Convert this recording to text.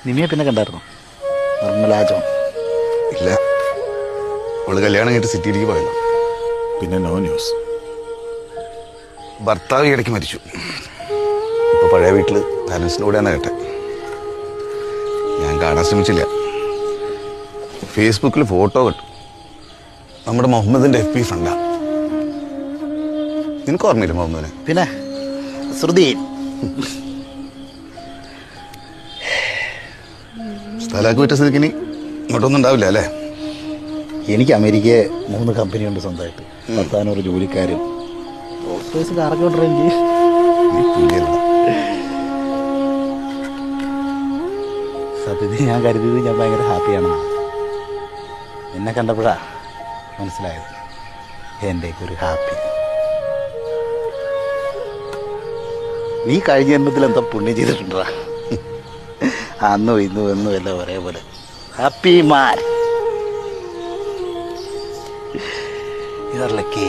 നിമിയെ പിന്നെ കണ്ടായിരുന്നു? നിർമ്മലാജോ? ഇല്ല, അവള് കല്യാണം കഴിഞ്ഞിട്ട് സിറ്റിയിലേക്ക് പോയല്ലോ. പിന്നെ നോ ന്യൂസ്. ഭർത്താവ് ഇടയ്ക്ക് മരിച്ചു. ഇപ്പൊ പഴയ വീട്ടില് പാരൻസിൻ്റെ കൂടെയാണ് കേട്ടെ. ഞാൻ കാണാൻ ശ്രമിച്ചില്ല. ഫേസ്ബുക്കിൽ ഫോട്ടോ കണ്ടു. നമ്മുടെ മുഹമ്മദിന്റെ FB ഫ്രണ്ടാ. നിനക്ക് ഓർമ്മയില്ല മുഹമ്മദിനെ? പിന്നെ ശ്രുതി. സ്ഥലമൊക്കെ വിറ്റ സ്ഥിതിക്ക് ഇങ്ങോട്ടൊന്നും ഉണ്ടാവില്ല അല്ലേ? എനിക്ക് അമേരിക്കയെ 3 കമ്പനിയുണ്ട് സ്വന്തമായിട്ട്. 10,000 ജോലിക്കാരും. കാറൊക്കെ കൊണ്ടുവരാൻ സത്യത്തിൽ ഞാൻ കരുതിയത് ഞാൻ ഭയങ്കര ഹാപ്പിയാണെന്നാണ്. എന്നെ കണ്ടപ്പോഴാ മനസ്സിലായത് എൻ്റെയൊക്കെ ഒരു ഹാപ്പി. നീ കഴിഞ്ഞ ജന്മത്തിൽ എന്താ പുണ്യം ചെയ്തിട്ടുണ്ടാ? അന്നും ഇന്നും എന്നും എല്ലാം ഒരേപോലെ happy man. You are lucky.